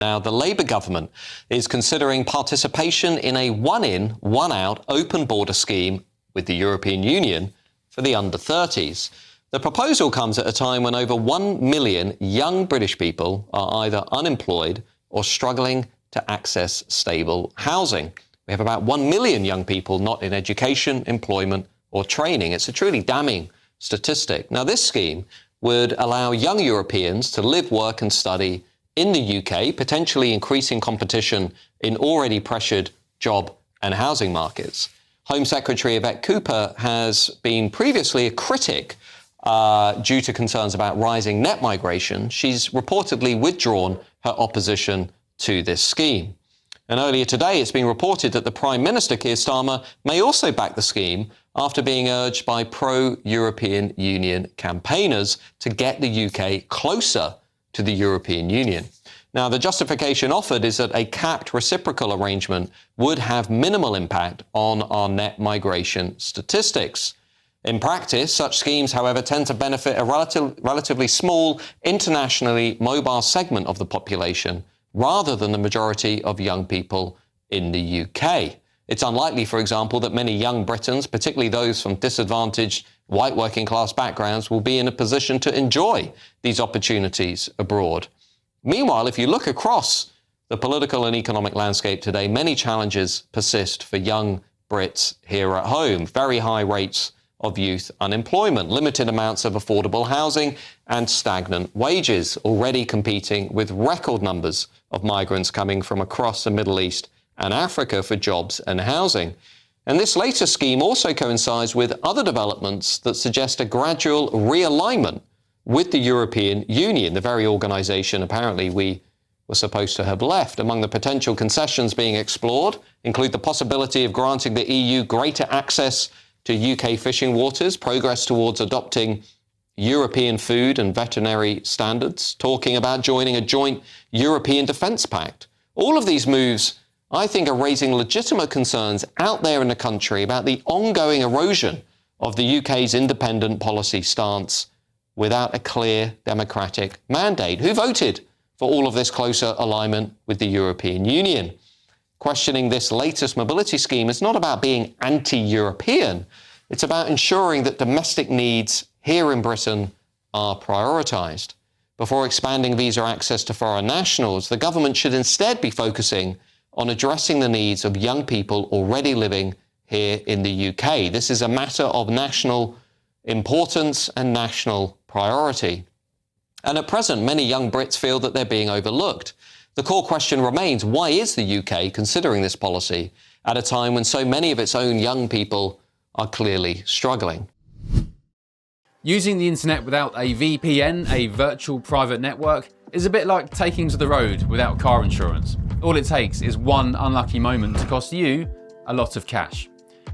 Now, the Labour government is considering participation in a one-in, one-out open border scheme with the European Union for the under-30s. The proposal comes at a time when over 1 million young British people are either unemployed or struggling to access stable housing. We have about 1 million young people not in education, employment or training. It's a truly damning statistic. Now, this scheme would allow young Europeans to live, work and study in the UK, potentially increasing competition in already pressured job and housing markets. Home Secretary Yvette Cooper has been previously a critic due to concerns about rising net migration. She's reportedly withdrawn her opposition to this scheme. And earlier today, it's been reported that the Prime Minister Keir Starmer may also back the scheme after being urged by pro-European Union campaigners to get the UK closer to the European Union. Now, the justification offered is that a capped reciprocal arrangement would have minimal impact on our net migration statistics. In practice, such schemes, however, tend to benefit a relatively small, internationally mobile segment of the population, rather than the majority of young people in the UK. It's unlikely, for example, that many young Britons, particularly those from disadvantaged white working class backgrounds, will be in a position to enjoy these opportunities abroad. Meanwhile, if you look across the political and economic landscape today, many challenges persist for young Brits here at home. Very high rates of youth unemployment, limited amounts of affordable housing and stagnant wages, already competing with record numbers of migrants coming from across the Middle East and Africa for jobs and housing. And this latest scheme also coincides with other developments that suggest a gradual realignment with the European Union, the very organisation apparently we were supposed to have left. Among the potential concessions being explored include the possibility of granting the EU greater access to UK fishing waters, progress towards adopting European food and veterinary standards, talking about joining a joint European Defence Pact. All of these moves, I think, are raising legitimate concerns out there in the country about the ongoing erosion of the UK's independent policy stance without a clear democratic mandate. Who voted for all of this closer alignment with the European Union? Questioning this latest mobility scheme is not about being anti-European. It's about ensuring that domestic needs here in Britain are prioritised. Before expanding visa access to foreign nationals, the government should instead be focusing on addressing the needs of young people already living here in the UK. This is a matter of national importance and national priority. And at present, many young Brits feel that they're being overlooked. The core question remains, why is the UK considering this policy at a time when so many of its own young people are clearly struggling? Using the internet without a VPN, a virtual private network, is a bit like taking to the road without car insurance. All it takes is one unlucky moment to cost you a lot of cash.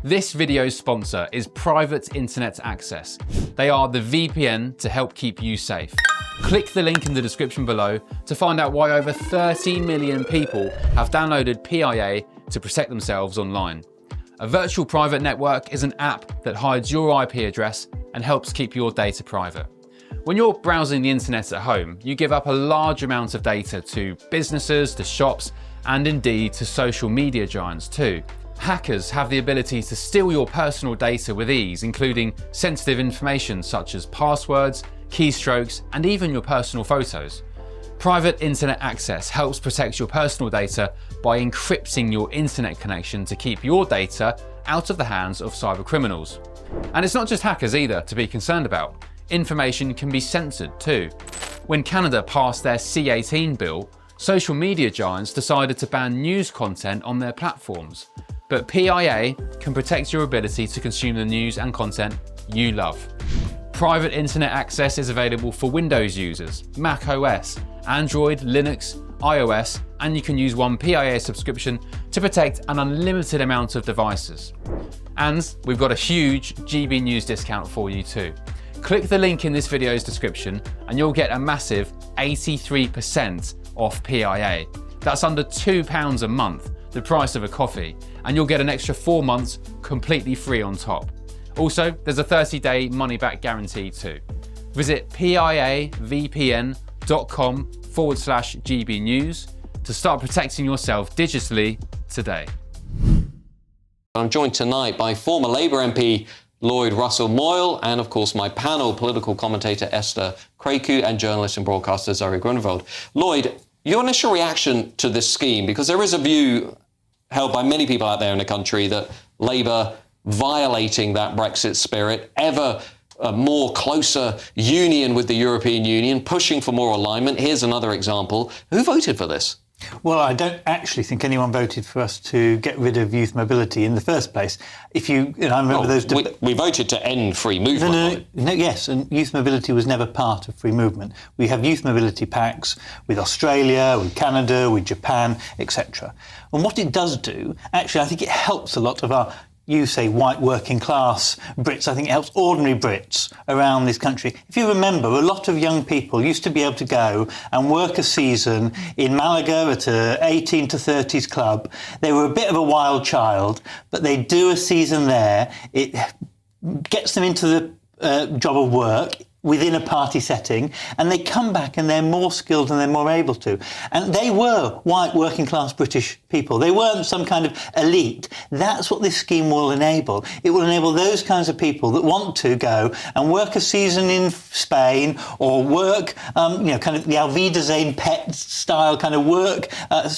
This video's sponsor is Private Internet Access. They are the VPN to help keep you safe. Click the link in the description below to find out why over 30 million people have downloaded PIA to protect themselves online. A virtual private network is an app that hides your IP address and helps keep your data private. When you're browsing the internet at home, you give up a large amount of data to businesses, to shops, and indeed to social media giants too. Hackers have the ability to steal your personal data with ease, including sensitive information such as passwords, keystrokes, and even your personal photos. Private Internet Access helps protect your personal data by encrypting your internet connection to keep your data out of the hands of cyber criminals. And it's not just hackers either to be concerned about. Information can be censored too. When Canada passed their C18 bill, social media giants decided to ban news content on their platforms. But PIA can protect your ability to consume the news and content you love. Private Internet Access is available for Windows users, Mac OS, Android, Linux, iOS, and you can use one PIA subscription to protect an unlimited amount of devices. And we've got a huge GBNews discount for you too. Click the link in this video's description and you'll get a massive 83% off PIA. That's under £2 a month, the price of a coffee, and you'll get an extra 4 months completely free on top. Also, there's a 30-day money-back guarantee too. Visit piavpn.com/GBNews. to start protecting yourself digitally today. I'm joined tonight by former Labour MP Lloyd Russell-Moyle and, of course, my panel, political commentator Esther Kraku and journalist and broadcaster Zoe Grunewald. Lloyd, your initial reaction to this scheme, because there is a view held by many people out there in the country that Labour violating that Brexit spirit, ever a more closer union with the European Union, pushing for more alignment. Here's another example. Who voted for this? Well, I don't actually think anyone voted for us to get rid of youth mobility in the first place. I remember those... We voted to end free movement. No, yes, and youth mobility was never part of free movement. We have youth mobility pacts with Australia, with Canada, with Japan, etc. And what it does do, actually, I think it helps a lot of our... You say white working class Brits. I think it helps ordinary Brits around this country. If you remember, a lot of young people used to be able to go and work a season in Malaga at a 18 to 30s club. They were a bit of a wild child, but they do a season there. It gets them into the job of work within a party setting, and they come back and they're more skilled and they're more able to. And they were white working class British people. They weren't some kind of elite. That's what this scheme will enable. It will enable those kinds of people that want to go and work a season in Spain or work, kind of the Alvidezane pet style kind of work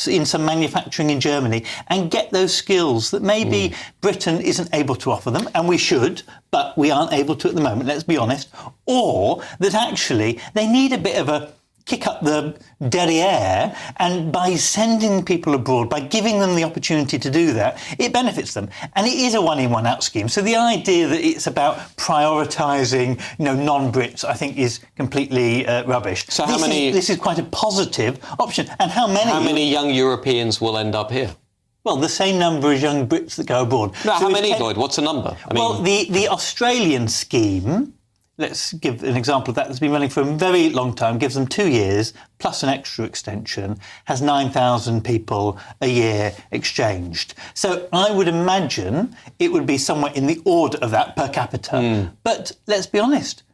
in some manufacturing in Germany and get those skills that maybe Britain isn't able to offer them, and we should, but we aren't able to at the moment, let's be honest, or that actually they need a bit of a kick up the derriere, and by sending people abroad, by giving them the opportunity to do that, it benefits them. And it is a one-in, one-out scheme. So the idea that it's about prioritising, non-Brits, I think is completely rubbish. So this is quite a positive option. And how many young Europeans will end up here? Well, the same number as young Brits that go abroad. No, how many, Lloyd? What's the number? The Australian scheme, let's give an example of that, that's been running for a very long time, gives them 2 years, plus an extra extension, has 9,000 people a year exchanged. So I would imagine it would be somewhere in the order of that per capita. But let's be honest.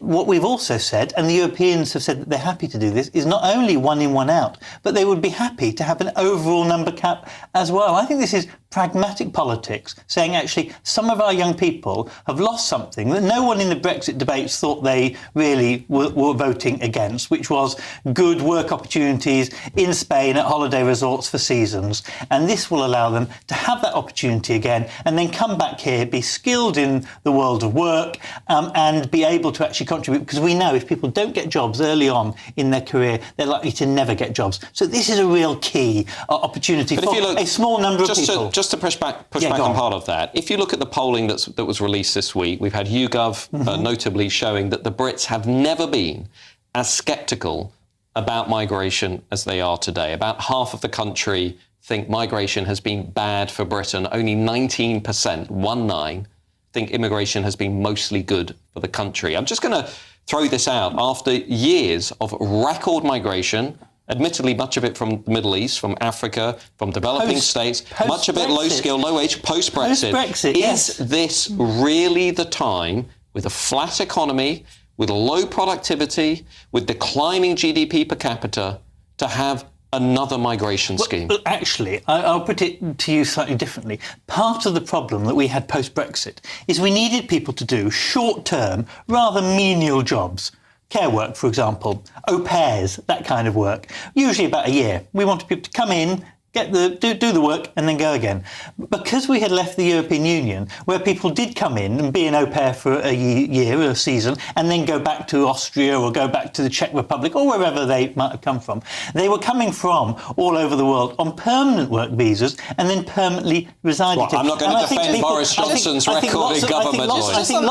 What we've also said, and the Europeans have said that they're happy to do this, is not only one in, one out, but they would be happy to have an overall number cap as well. I think this is pragmatic politics, saying actually some of our young people have lost something that no one in the Brexit debates thought they really were voting against, which was good work opportunities in Spain at holiday resorts for seasons. And this will allow them to have that opportunity again and then come back here, be skilled in the world of work, and be able to actually contribute, because we know if people don't get jobs early on in their career, they're likely to never get jobs. So this is a real key opportunity for a small number of people. Just to push back on part of that, if you look at the polling that was released this week, we've had YouGov notably showing that the Brits have never been as sceptical about migration as they are today. About half of the country think migration has been bad for Britain. Only 19%, think immigration has been mostly good for the country. I'm just going to throw this out. After years of record migration, admittedly much of it from the Middle East, from Africa, from developing states, much of it low skill, low wage, post-Brexit. Is this really the time, with a flat economy, with low productivity, with declining GDP per capita, to have another migration scheme? Well, actually, I'll put it to you slightly differently. Part of the problem that we had post-Brexit is we needed people to do short-term, rather menial jobs. Care work, for example, au pairs, that kind of work, usually about a year. We wanted people to come in, do the work and then go again. Because we had left the European Union, where people did come in and be an au pair for a year or a season and then go back to Austria or go back to the Czech Republic or wherever they might have come from. They were coming from all over the world on permanent work visas and then permanently residing. I'm not going to defend Boris Johnson's record in government. I think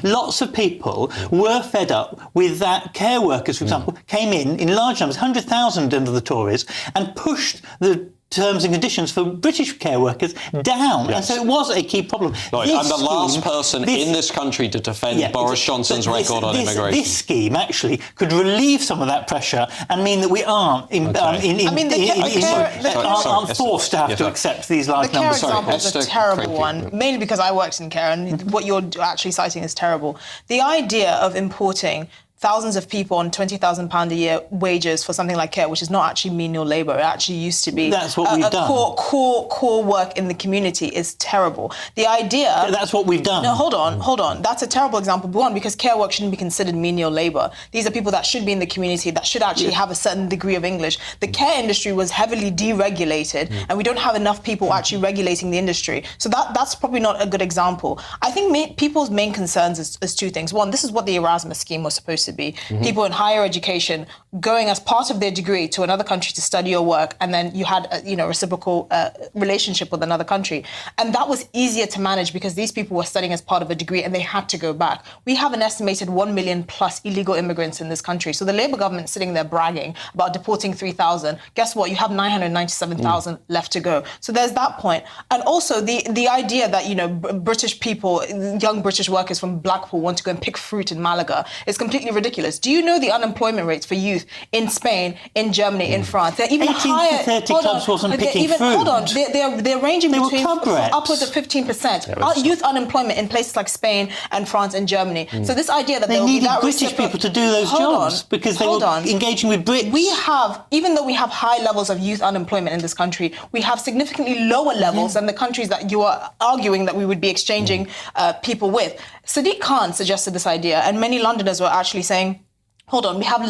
lots of people were fed up with that. Care workers, for example, came in large numbers, 100,000 under the Tories, and pushed the terms and conditions for British care workers down. Yes. And so it was a key problem. Right, I'm the last person in this country to defend Boris Johnson's record on immigration. This scheme actually could relieve some of that pressure and mean that we aren't forced to have to accept these large numbers. The care example is a terrible one, mainly because I worked in care, and what you're actually citing is terrible. The idea of importing thousands of people on £20,000 a year wages for something like care, which is not actually menial labour. It actually used to be. That's what we've done. Core work in the community is terrible. The idea. That's what we've done. No, hold on. That's a terrible example. One, because care work shouldn't be considered menial labour. These are people that should be in the community, that should actually have a certain degree of English. The care industry was heavily deregulated, and we don't have enough people actually regulating the industry. So that's probably not a good example. I think people's main concerns is two things. One, this is what the Erasmus scheme was supposed to be. People in higher education going as part of their degree to another country to study or work, and then you had a reciprocal relationship with another country. And that was easier to manage because these people were studying as part of a degree and they had to go back. We have an estimated 1 million plus illegal immigrants in this country. So the Labour government sitting there bragging about deporting 3,000. Guess what? You have 997,000 left to go. So there's that point. And also the idea that, British people, young British workers from Blackpool want to go and pick fruit in Malaga is completely ridiculous. Do you know the unemployment rates for youth in Spain, in Germany, in France? They're even 18 higher. to 30 clubs wasn't picking fruit. Hold on. They're ranging between upwards of 15%. Youth unemployment in places like Spain and France and Germany. So this idea that they needed British people to do those jobs because they were engaging with Brits. Even though we have high levels of youth unemployment in this country, we have significantly lower levels than the countries that you are arguing that we would be exchanging people with. Sadiq Khan suggested this idea, and many Londoners were actually saying, hold on, we have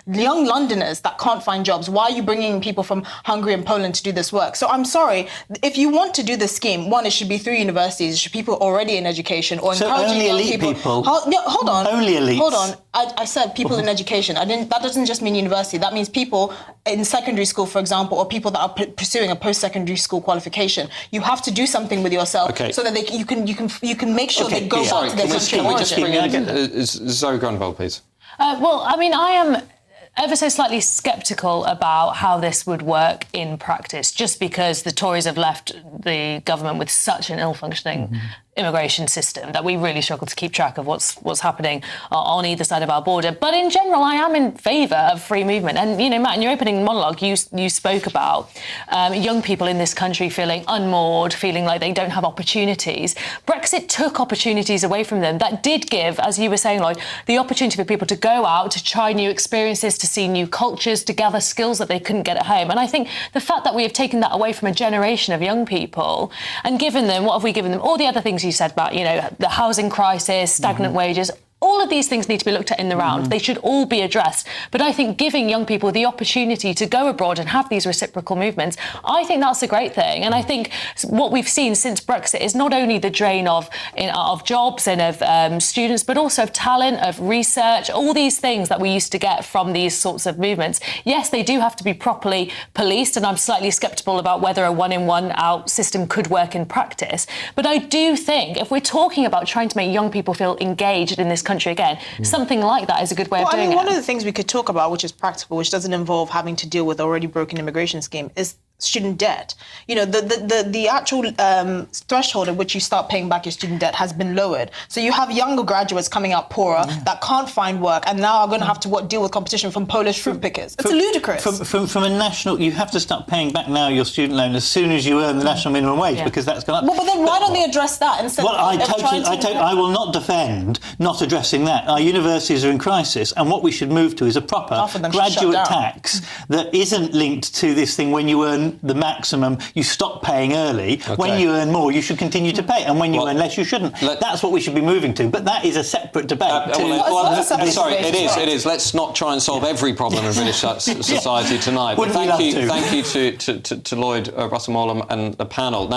young Londoners that can't find jobs. Why are you bringing in people from Hungary and Poland to do this work? So I'm sorry, if you want to do this scheme, one, it should be through universities, it should be people already in education or encouraging young people. Hold on. Only elites. Hold on. I said people in education. That doesn't just mean university. That means people in secondary school, for example, or people that are pursuing a post-secondary school qualification. You have to do something with yourself so that you can make sure they go back to their country of origin. Zoe Grunwald, please. Well, I mean, I am ever so slightly sceptical about how this would work in practice, just because the Tories have left the government with such an ill-functioning immigration system that we really struggle to keep track of what's happening on either side of our border. But in general, I am in favour of free movement. And, Matt, in your opening monologue, you spoke about young people in this country feeling unmoored, feeling like they don't have opportunities. Brexit took opportunities away from them. That did give, as you were saying, Lloyd, the opportunity for people to go out, to try new experiences, to see new cultures, to gather skills that they couldn't get at home. And I think the fact that we have taken that away from a generation of young people and given them, what have we given them? All the other things you said about, the housing crisis, stagnant wages. All of these things need to be looked at in the round. They should all be addressed. But I think giving young people the opportunity to go abroad and have these reciprocal movements, I think that's a great thing. And I think what we've seen since Brexit is not only the drain of jobs and of students, but also of talent, of research, all these things that we used to get from these sorts of movements. Yes, they do have to be properly policed, and I'm slightly sceptical about whether a one-in, one-out system could work in practice. But I do think if we're talking about trying to make young people feel engaged in this country again, something like that is a good way of doing it. One of the things we could talk about, which is practical, which doesn't involve having to deal with already broken immigration scheme, is student debt. The actual threshold at which you start paying back your student debt has been lowered. So you have younger graduates coming out poorer that can't find work and now are going to have to deal with competition from Polish fruit pickers. It's ludicrous. From a national, you have to start paying back now your student loan as soon as you earn the national minimum wage because that's gone up. Well, but then why don't they address that instead? Well, I will not defend not addressing that. Our universities are in crisis, and what we should move to is a proper graduate tax that isn't linked to this thing when you earn the maximum, you stop paying early. When you earn more, you should continue to pay, and when you earn less, you shouldn't. That's what we should be moving to. But that is a separate debate. Sorry, it is. Let's not try and solve every problem in British society tonight. But thank you to Lloyd Russell Morlam and the panel. Now,